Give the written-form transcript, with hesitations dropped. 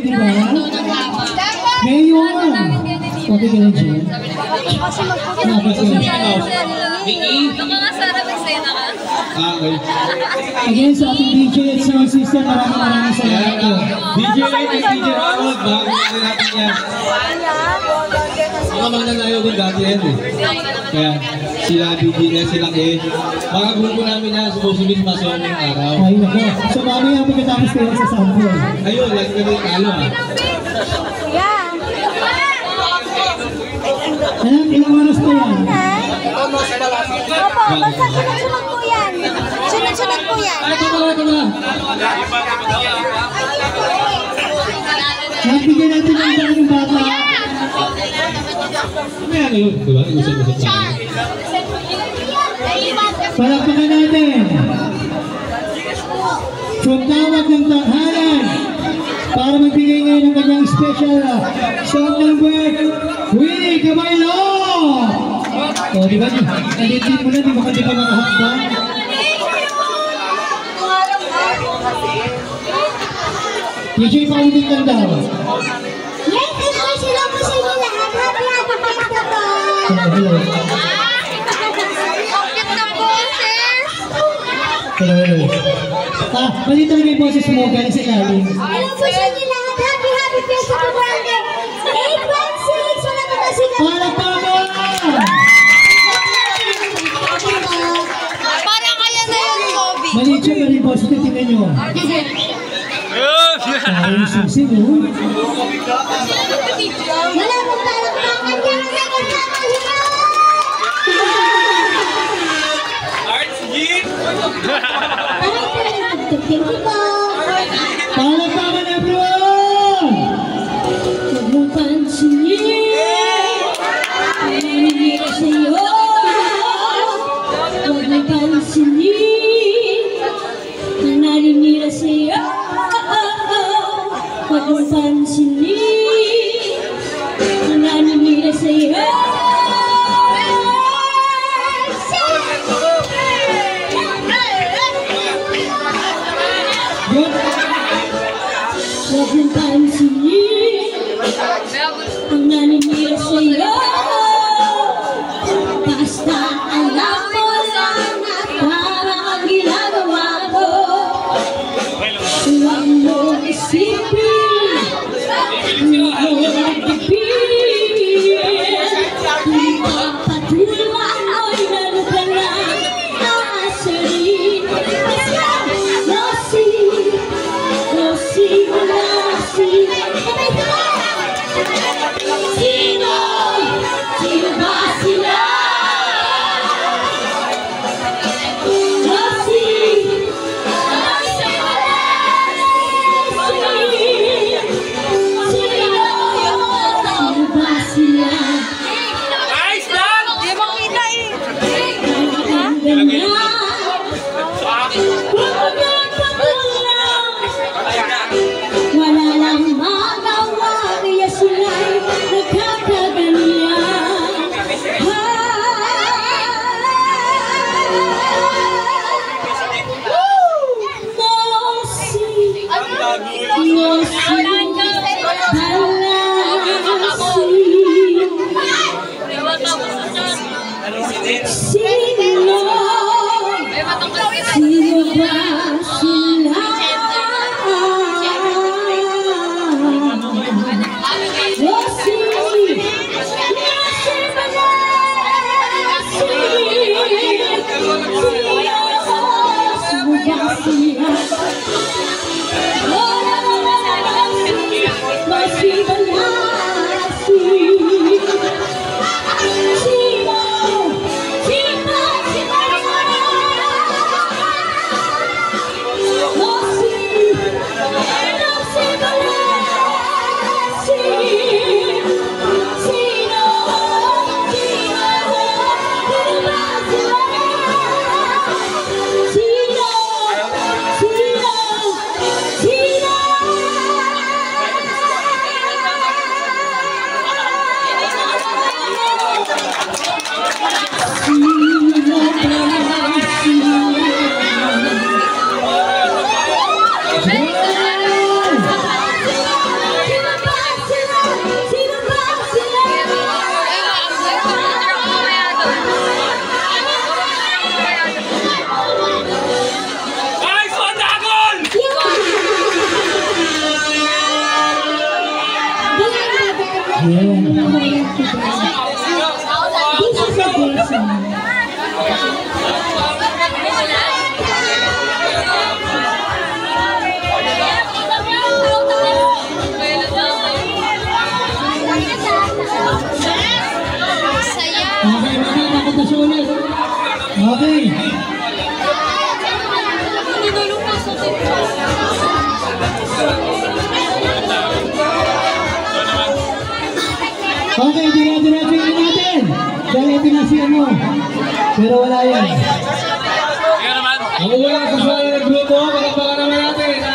di ba? Ngayon! Okay ka lang dyan? Again, sa ating DJ at sound system, maraming salamat po. DJ Light at DJ Ronald, bago natin yan. Mga mananayaw din dati yan eh. Kaya sila DJ na sila eh. Mga grupo namin na sumusubit masok ng araw. Ay nako, so mamaya pagkatapos kayo sa sample. Ayun, lagi kami talo ah. Alam, ilang oras pa yan? Opo, basta sunod-sunod po yan. Sunod-sunod po yan. Ito ba? Nagbigyan natin ng daming bata. Ano yun? Diba? Usap-usap tayo. Palakpakan natin. Tumawag ng tanghalan para magbigay ngayon ng kanyang special song number, Willie Caballo! O, diba? Nalitin mo na, di ba ka makahakba? DJ, paulitin lang daw. Yes, sila po sa inyo lahat. Happy birthday po. Hello. Hello. Malito na yung boses mo, galing sa ilalim. Hello po sa inyo lahat. Happy birthday po birthday. 816, wala ko na sila. Palakpakan! Parang kaya na yung COVID. Malito na yung boses, tingnan nyo. Parang sisig, oh. Wala pong palakpakan dyan. Thank you po. Palakpakan everyone! Huwag mong pansinin, naninira sa'yo. Huwag mong pansinin, naninira sa'yo. Huwag mong pansinin, naninira sa'yo. Huwag mong pansinin ang naninira sa'yo. Basta alam mo lang na parang ang ginagawa mo. Huwag mo isipin, huwag mo nagpipin. Kung papatulan mo'y lalo ka lang aasarin. No see, no see, no see. Sino Yeah. This is a blessing. Okay, makakapagpasya ulit. Okay. Okay, dire-diretso natin. Dahil pinasiyan mo. Pero wala yan. Ako wala sa sala ng grupo, palakpakan naman natin.